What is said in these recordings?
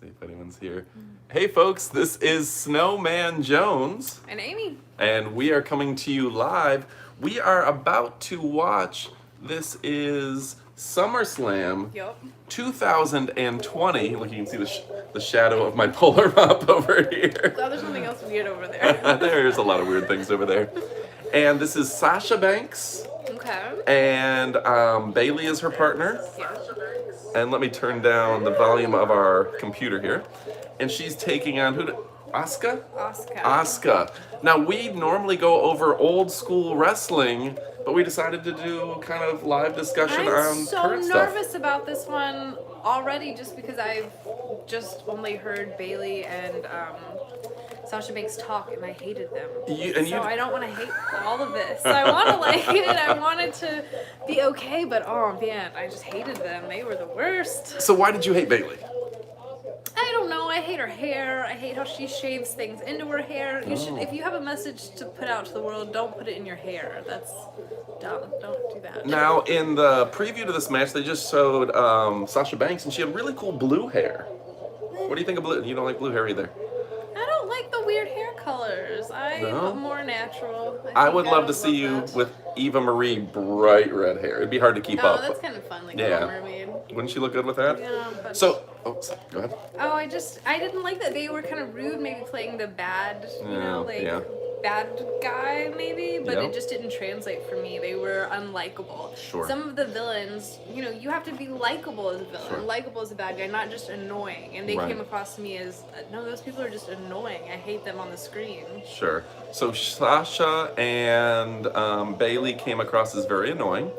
See if anyone's here. Hey folks, this is Snowman Jones. And Amy. And we are coming to you live. We are about to watch, this is SummerSlam 2020. Look, you can see the shadow of my polar pop over here. Oh, there's something else weird over there. There's a lot of weird things over there. And this is Sasha Banks. Okay. And Bayley is her partner. Yeah. And let me turn down the volume of our computer here. And she's taking on Asuka? Asuka. Now, we normally go over old school wrestling, but we decided to do kind of live discussion on current stuff. I'm so nervous about this one already just because I've just only heard Bayley and Sasha Banks talk, and I hated them. I don't want to hate all of this. I want to like it. I want it to be okay, but oh man, I just hated them. They were the worst. So why did you hate Bayley? I don't know. I hate her hair. I hate how she shaves things into her hair. You should, if you have a message to put out to the world, don't put it in your hair. That's dumb. Don't do that. Now, in the preview to this match, they just showed Sasha Banks, and she had really cool blue hair. What do you think of blue? You don't like blue hair either? I don't like the weird hair colors. I'm more natural. I would love to see you with Eva Marie bright red hair. It'd be hard to keep up. Oh, that's kind of fun, like yeah. a mermaid. Wouldn't she look good with that? Yeah, but... So, go ahead. Oh, I didn't like that they were kind of rude, maybe playing the bad, bad guy, maybe, but it just didn't translate for me. They were unlikable. Sure. Some of the villains, you have to be likable as a villain, likable as a bad guy, not just annoying. And they came across to me as, no, those people are just annoying. I hate them on the screen. Sure. So Sasha and Bayley came across as very annoying.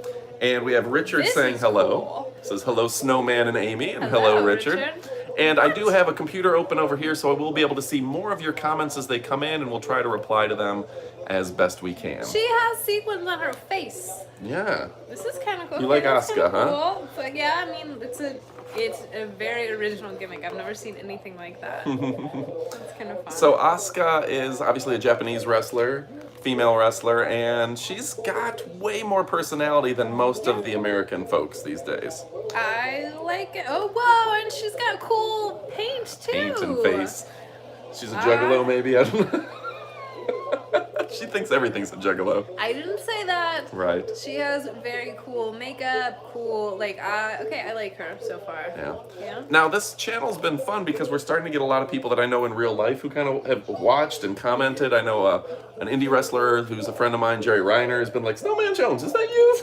And we have Richard saying hello. Cool. Says hello, Snowman and Amy, and hello Richard. And I do have a computer open over here, so I will be able to see more of your comments as they come in, and we'll try to reply to them as best we can. She has sequins on her face. Yeah. This is kind of cool. You like Asuka, huh? Cool. But yeah, I mean, it's a very original gimmick. I've never seen anything like that. It's kind of fun. So Asuka is obviously a Japanese wrestler, female wrestler, and she's got way more personality than most of the American folks these days. I like it. Oh, whoa, and she's got cool paint, too. Paint and face. She's a juggalo, maybe? I don't know. She thinks everything's a juggalo. I didn't say that. Right. She has very cool makeup, okay, I like her so far. Yeah. Now, this channel's been fun because we're starting to get a lot of people that I know in real life who kind of have watched and commented. I know an indie wrestler who's a friend of mine, Jerry Reiner, has been like, Snowman Jones, is that you?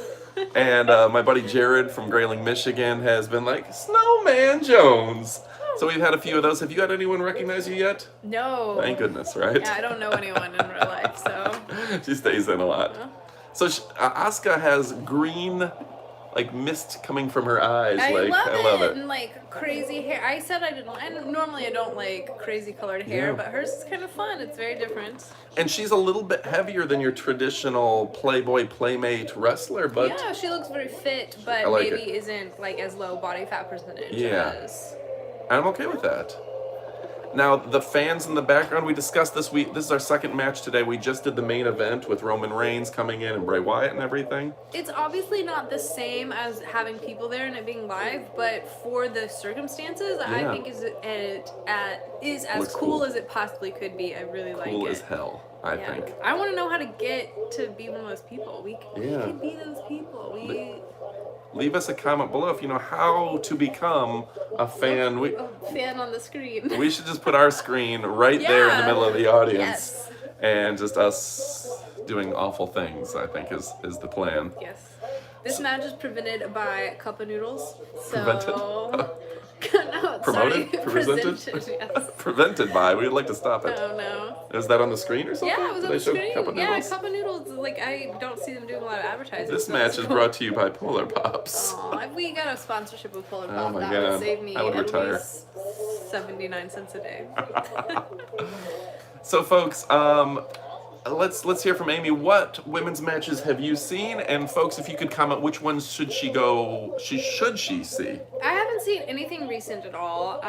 And my buddy Jared from Grayling, Michigan has been like, Snowman Jones. So we've had a few of those. Have you had anyone recognize you yet? No. Thank goodness, right? Yeah, I don't know anyone in real life, so. She stays in a lot. Yeah. So Asuka has green, like mist coming from her eyes. I love it. And like crazy hair. I said normally I don't like crazy colored hair, but hers is kind of fun. It's very different. And she's a little bit heavier than your traditional Playboy Playmate wrestler, but. Yeah, she looks very fit, but maybe isn't like as low body fat percentage as. I'm okay with that. Now, the fans in the background, we discussed this week. This is our second match today. We just did the main event with Roman Reigns coming in and Bray Wyatt and everything. It's obviously not the same as having people there and it being live, but for the circumstances, I think is as cool as it possibly could be. I really like it. Cool as hell, I think. I want to know how to get to be one of those people. We could be those people. Leave us a comment below if you know how to become a fan. A fan on the screen. We should just put our screen right there in the middle of the audience. And just us doing awful things, I think, is the plan. Yes. This match is prevented by cup of noodles. Prevented? No, promoted? Presented? Yes. Prevented by. We'd like to stop it. Oh, no. Is that on the screen or something? Yeah, it was on the screen. Cup of noodles? Cup of noodles. Like, I don't see them doing a lot of advertising. This match is brought to you by Polar Pops. Aw, if we got a sponsorship with Polar Pops, my that God. would save me I would retire. at least 79 cents a day. So, folks, let's hear from Amy. What women's matches have you seen? And folks, if you could comment, which ones should she see? I haven't seen anything recent at all.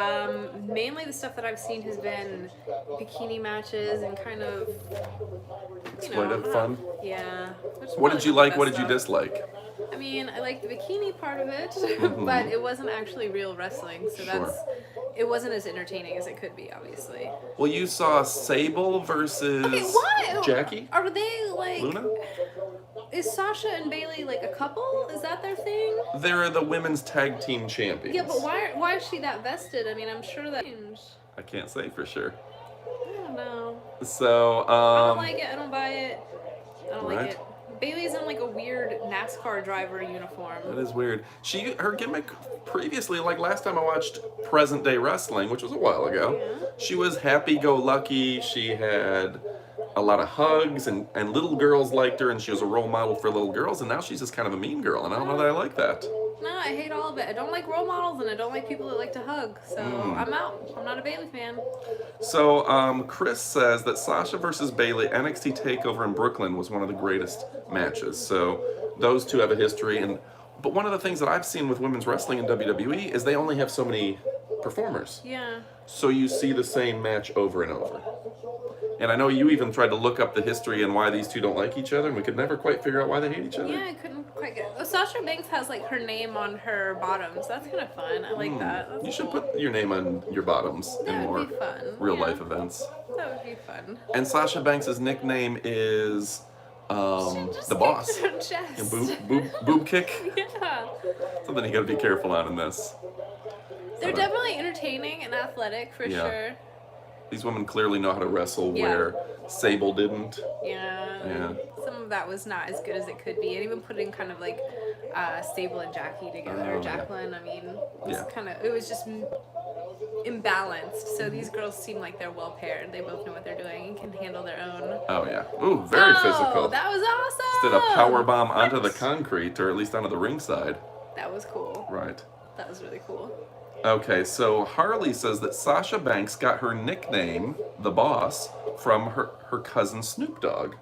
Mainly the stuff that I've seen has been bikini matches and kind of exploitive fun. Yeah. What did you like? What did you dislike? I mean, I liked the bikini part of it, but it wasn't actually real wrestling, so it wasn't as entertaining as it could be, obviously. Well, you saw Sable versus Jackie? Are they like... Luna? Is Sasha and Bayley like a couple? Is that their thing? They're the women's tag team champions. Yeah, but why is she that vested? I mean, I'm sure that... I can't say for sure. I don't know. So, I don't like it. I don't buy it. I don't right. like it. Bayley's in like a weird NASCAR driver uniform. That is weird. Her gimmick previously, like last time I watched Present Day Wrestling, which was a while ago, she was happy-go-lucky. She had a lot of hugs, and little girls liked her, and she was a role model for little girls, and now she's just kind of a mean girl, and I don't know that I like that. No, I hate all of it. I don't like role models, and I don't like people that like to hug, so I'm out. I'm not a Bayley fan. So, Chris says that Sasha versus Bayley NXT TakeOver in Brooklyn was one of the greatest matches. So, those two have a history, but one of the things that I've seen with women's wrestling in WWE is they only have so many performers. Yeah. So you see the same match over and over. And I know you even tried to look up the history and why these two don't like each other, and we could never quite figure out why they hate each other. Yeah, I couldn't quite get it. Sasha Banks has like her name on her bottoms. That's kind of fun. I like that. That's you should cool. put your name on your bottoms in more be fun. real-life events. That would be fun. And Sasha Banks' nickname is the boss. Chest. Boob kick. Yeah. Something you got to be careful on in this. They're definitely entertaining and athletic for sure. These women clearly know how to wrestle where Sable didn't. Yeah. Some of that was not as good as it could be. And even putting kind of like Sable and Jackie together, or Jacqueline, I mean, it was just imbalanced. So these girls seem like they're well paired. They both know what they're doing and can handle their own. Oh, yeah. Ooh, very physical. That was awesome. Did a power bomb onto the concrete, or at least onto the ringside. That was cool. Right. That was really cool. Okay, so Harley says that Sasha Banks got her nickname, the boss, from her cousin Snoop Dogg.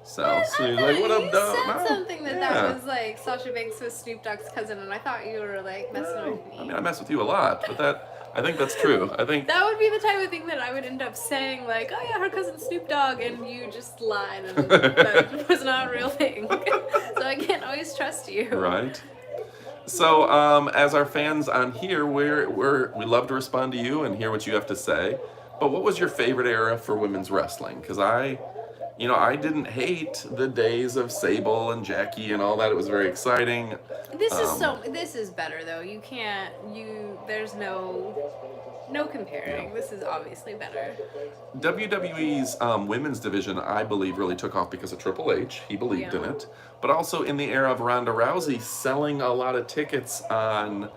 So she's like, "What up, dog?" You said something that was like Sasha Banks was Snoop Dogg's cousin, and I thought you were like messing with me. I mean, I mess with you a lot, but I think that's true. I think that would be the type of thing that I would end up saying, like, "Oh yeah, her cousin Snoop Dogg," and you just lied, and that was not a real thing. So I can't always trust you. Right. So, as our fans on here, we love to respond to you and hear what you have to say. But what was your favorite era for women's wrestling? Because I didn't hate the days of Sable and Jackie and all that. It was very exciting. This is better though. There's no comparing. Yeah. This is obviously better. WWE's women's division, I believe, really took off because of Triple H. He believed in it. But also in the era of Ronda Rousey selling a lot of tickets on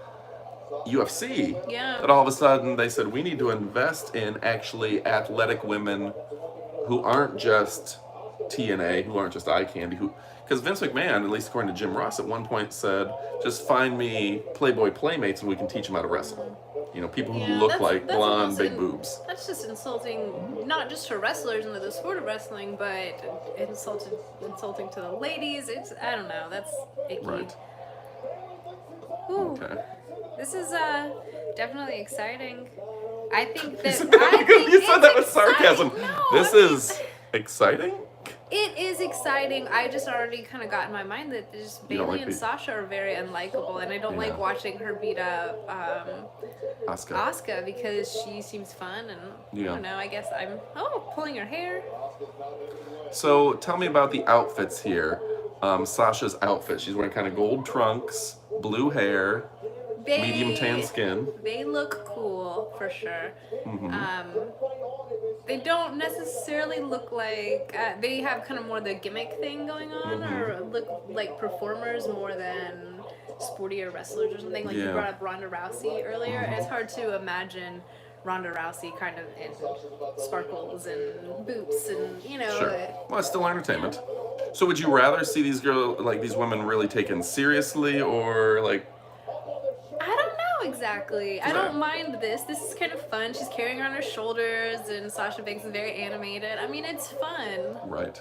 UFC. Yeah. That all of a sudden they said, we need to invest in actually athletic women who aren't just TNA, who aren't just eye candy, because Vince McMahon, at least according to Jim Ross, at one point said, just find me Playboy playmates and we can teach them how to wrestle. You know, people who look like blonde, big boobs. That's just insulting, not just to wrestlers into the sport of wrestling, but insulting to the ladies. I don't know, that's icky. Right. Ooh. Okay. This is definitely exciting. I think that you said that with sarcasm. This is exciting? It is exciting. I just already kind of got in my mind that just Bayley and Sasha are very unlikable, and I don't like watching her beat up Asuka because she seems fun, and I don't know, I guess I'm pulling her hair. So tell me about the outfits here. Sasha's outfit. She's wearing kind of gold trunks, blue hair, medium tan skin. They look cool for sure. Mm-hmm. They don't necessarily look like they have kind of more the gimmick thing going on, or look like performers more than sportier wrestlers or something. Like you brought up Ronda Rousey earlier. It's hard to imagine Ronda Rousey kind of in sparkles and boots and Sure. Well, it's still entertainment. So would you rather see these these women really taken seriously, or like? I don't know exactly. I don't mind this. This is kind of fun. She's carrying her on her shoulders, and Sasha Banks is very animated. I mean, it's fun. Right.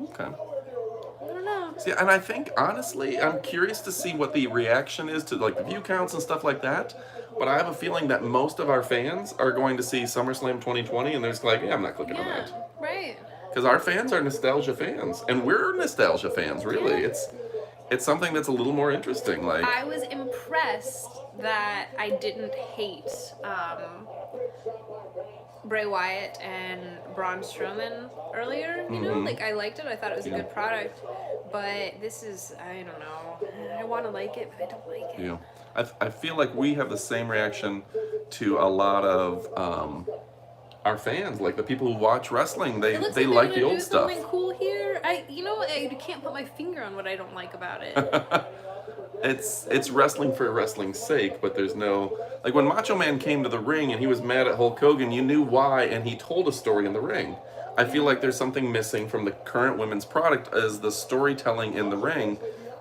Okay. I don't know. See, and I think, honestly, I'm curious to see what the reaction is to, like, the view counts and stuff like that. But I have a feeling that most of our fans are going to see SummerSlam 2020, and they're just like, I'm not clicking on that. Right. Because our fans are nostalgia fans, and we're nostalgia fans, really. it's something that's a little more interesting. Like, I was impressed that I didn't hate Bray Wyatt and Braun Strowman earlier. You know, like I liked it. I thought it was a good product. But this is, I don't know. I want to like it, but I don't like it. Yeah. I feel like we have the same reaction to a lot of our fans, like the people who watch wrestling. They like the old stuff. Something cool here. I can't put my finger on what I don't like about it. It's wrestling for wrestling's sake, but there's no, like when Macho Man came to the ring and he was mad at Hulk Hogan, you knew why, and he told a story in the ring. I feel like there's something missing from the current women's product as the storytelling in the ring.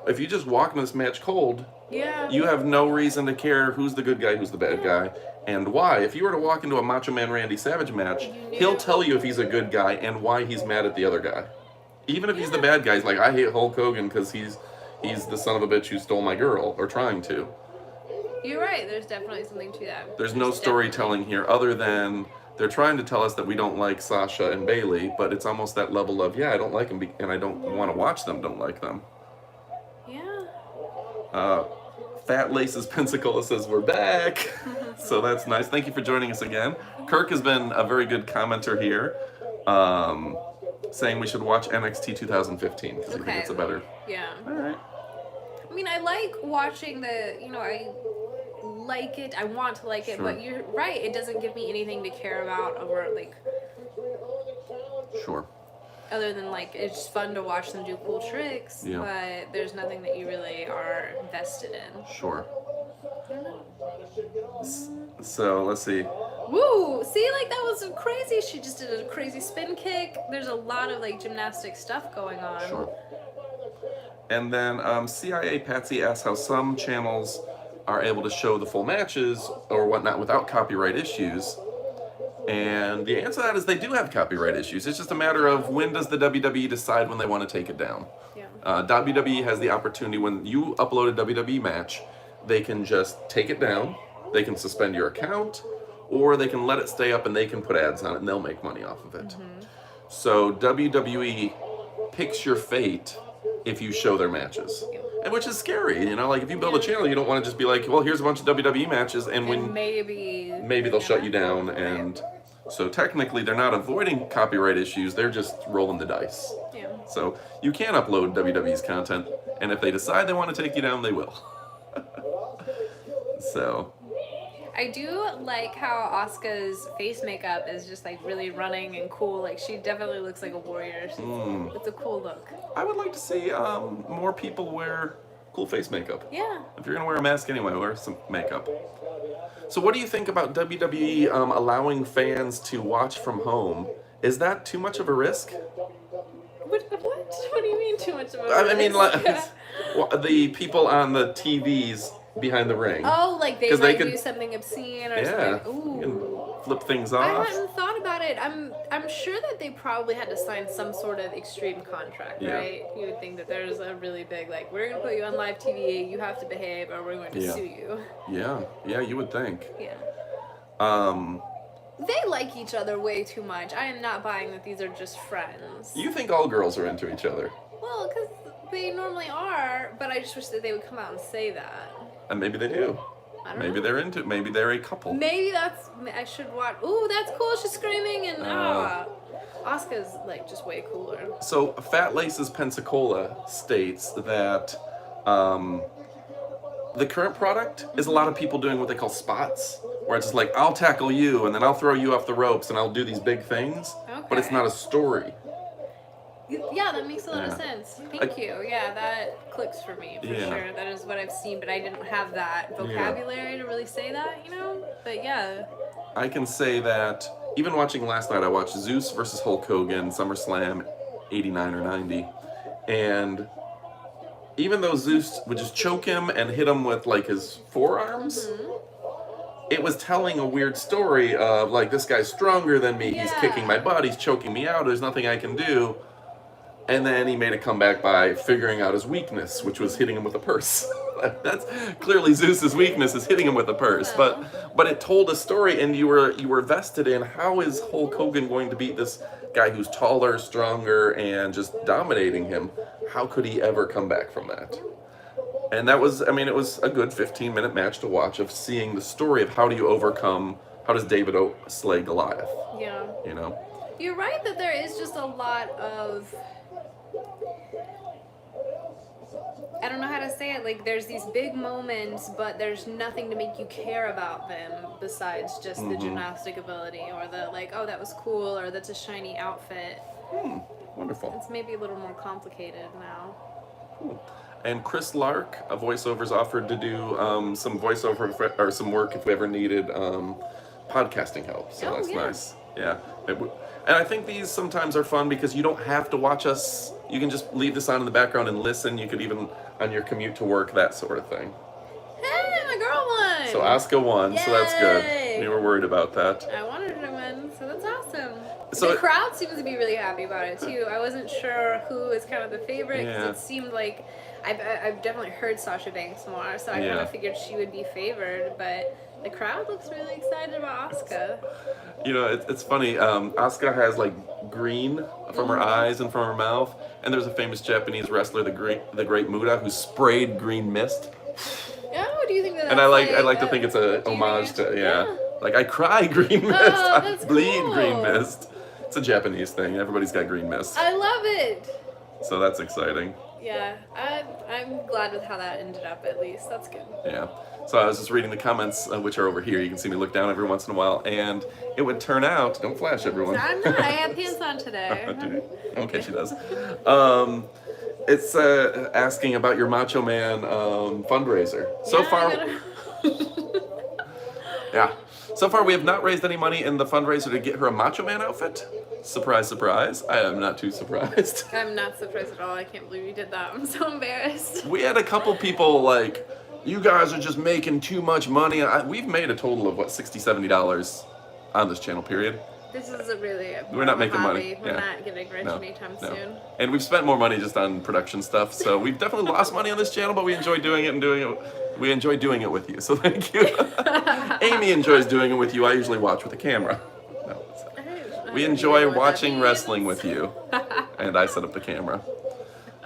If you just walk in this match cold, you have no reason to care who's the good guy, who's the bad guy, and why. If you were to walk into a Macho Man Randy Savage match, he'll tell you if he's a good guy and why he's mad at the other guy. Even if he's the bad guy, he's like, I hate Hulk Hogan because he's the son of a bitch who stole my girl, or trying to. You're right, there's definitely something to that. There's no storytelling here other than they're trying to tell us that we don't like Sasha and Bayley, but it's almost that level of, I don't like them and I don't want to watch them, don't like them. Yeah. Fat Laces Pensacola says we're back. So that's nice. Thank you for joining us again. Kirk has been a very good commenter here, saying we should watch NXT 2015 because I think it's a better. Yeah. All right. I mean, I like watching I like it. I want to like it, but you're right. It doesn't give me anything to care about over like. Sure. Other than like it's just fun to watch them do cool tricks, but there's nothing that you really are invested in. Sure. So let's see. Woo! See, like that was crazy. She just did a crazy spin kick. There's a lot of like gymnastic stuff going on. Sure. And then CIA Patsy asks how some channels are able to show the full matches or whatnot without copyright issues. And the answer to that is they do have copyright issues. It's just a matter of when does the WWE decide when they want to take it down. Yeah. WWE has the opportunity when you upload a WWE match, they can just take it down, they can suspend your account, or they can let it stay up and they can put ads on it and they'll make money off of it. So WWE picks your fate if you show their matches. And which is scary, like if you build a channel, you don't want to just be like, well, here's a bunch of WWE matches, and when maybe they'll shut you down, and so technically they're not avoiding copyright issues, they're just rolling the dice. Yeah. So you can upload WWE's content, and if they decide they want to take you down, they will. So. I do like how Asuka's face makeup is just like really running and cool. Like she definitely looks like a warrior. It's a cool look. I would like to see more people wear cool face makeup. Yeah. If you're gonna wear a mask anyway, wear some makeup. So what do you think about WWE allowing fans to watch from home? Is that too much of a risk? What? What do you mean too much of a risk? I mean, like, the people on the TVs behind the ring. Oh, like they might do something obscene or something. Ooh. You can flip things off. I hadn't thought about it. I'm sure that they probably had to sign some sort of extreme contract, right? You would think that there's a really big, like, we're going to put you on live TV, you have to behave, or we're going to sue you. Yeah, you would think. Yeah. They like each other way too much. I am not buying that these are just friends. You think all girls are into each other? Well, because they normally are, but I just wish that they would come out and say that. And maybe they do. I don't know. They're into it. Maybe they're a couple. Maybe I should watch. Ooh, that's cool. She's screaming and Asuka's like just way cooler. So Fat Laces Pensacola states that the current product is a lot of people doing what they call spots, where it's just like, I'll tackle you and then I'll throw you off the ropes and I'll do these big things, but it's not a story. Yeah, that makes a lot of sense. Thank you. Yeah, that clicks for me, for sure. That is what I've seen, but I didn't have that vocabulary to really say that, But yeah. I can say that, even watching last night, I watched Zeus versus Hulk Hogan, SummerSlam 89 or 90, and even though Zeus would just choke him and hit him with, like, his forearms, it was telling a weird story of, like, this guy's stronger than me, he's kicking my butt, he's choking me out, there's nothing I can do. And then he made a comeback by figuring out his weakness, which was hitting him with a purse. That's clearly Zeus's weakness, is hitting him with a purse. But it told a story, and you were vested in how is Hulk Hogan going to beat this guy who's taller, stronger, and just dominating him. How could he ever come back from that? And that was, I mean, it was a good 15-minute match to watch of seeing the story of how does David slay Goliath? Yeah. You know? You're right that there is just a lot of, I don't know how to say it, like there's these big moments, but there's nothing to make you care about them besides just the gymnastic ability or the like, oh, that was cool, or that's a shiny outfit. Wonderful. It's maybe a little more complicated now. Cool. And Chris Lark, a voiceover's offered to do some voiceover or some work if we ever needed podcasting help. So that's nice. Yeah. And I think these sometimes are fun because you don't have to watch us. You can just leave this on in the background and listen. You could even on your commute to work, that sort of thing. Hey, my girl won! So Asuka won, so that's good. Yay! We were worried about that. I wanted her to win, so that's awesome. So the crowd seems to be really happy about it too. I wasn't sure who is kind of the favorite because it seemed like I've definitely heard Sasha Banks more, so I kind of figured she would be favored, but the crowd looks really excited about Asuka. You know, it's funny. Asuka has like green from her eyes and from her mouth, and there's a famous Japanese wrestler, the Great Muta, who sprayed green mist. Oh, do you think that? And I like to think it's a homage to like I cry green mist, I bleed green mist. It's a Japanese thing. Everybody's got green mist. I love it. So that's exciting. Yeah, I'm glad with how that ended up. At least that's good. Yeah. So I was just reading the comments, which are over here. You can see me look down every once in a while, and it would turn out. Don't flash, everyone. I'm not. I have pants on today. Okay, she does. It's asking about your Macho Man fundraiser. So far, yeah. So far, we have not raised any money in the fundraiser to get her a Macho Man outfit. Surprise, surprise. I am not too surprised. I'm not surprised at all. I can't believe you did that. I'm so embarrassed. We had a couple people like, you guys are just making too much money. We've made a total of, what, $60, $70 on this channel, period. This is a really We're not making money. We're not getting rich anytime soon. And we've spent more money just on production stuff, so we've definitely lost money on this channel, but we enjoy doing it we enjoy doing it with you, so thank you. Amy enjoys doing it with you. I usually watch with a camera. No, we enjoy watching wrestling with you, and I set up the camera.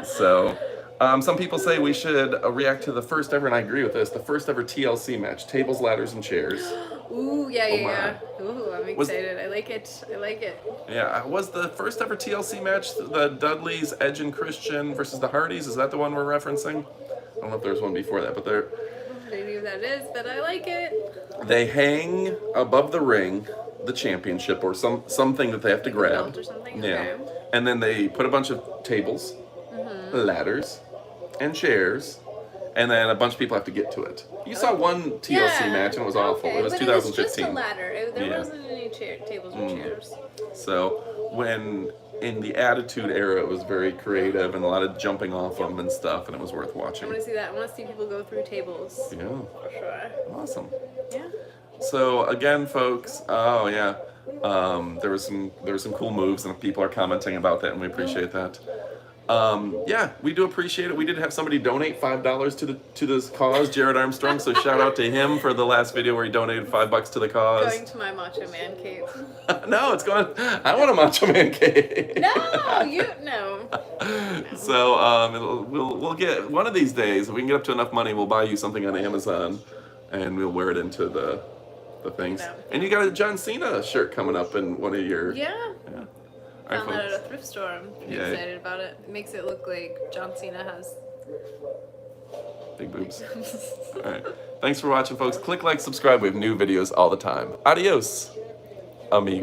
So, some people say we should react to the first ever, and I agree with this, the first ever TLC match, tables, ladders, and chairs. Ooh, yeah. Ooh, I'm excited. I like it. Yeah, was the first ever TLC match the Dudleys, Edge and Christian versus the Hardys? Is that the one we're referencing? I don't know if there's one before that, but they're... I don't know who that is, but I like it. They hang above the ring the championship or something that they have to grab. Belt or something? Yeah. Okay. And then they put a bunch of tables, ladders, and chairs, and then a bunch of people have to get to it. You saw one TLC match and it was awful. It was 2015. It was just a ladder. There wasn't any tables or chairs. So when in the Attitude Era, it was very creative and a lot of jumping off them and stuff, and it was worth watching. I want to see that. I want to see people go through tables. Yeah. For sure. Awesome. Yeah. So again, folks, there was some cool moves, and people are commenting about that, and we appreciate that. Yeah, we do appreciate it. We did have somebody donate $5 to this cause, Jared Armstrong. So shout out to him for the last video where he donated $5 to the cause. Going to my Macho Man cape. No, it's going. I want a Macho Man cape. No. So we'll get one of these days. If we can get up to enough money, we'll buy you something on Amazon, and we'll wear it into the things. No. And you got a John Cena shirt coming up in one of your. Yeah. Found that folks. at a thrift store. I'm pretty excited about it. It makes it look like John Cena has big boobs. All right. Thanks for watching, folks. Click like, subscribe. We have new videos all the time. Adios, amigo.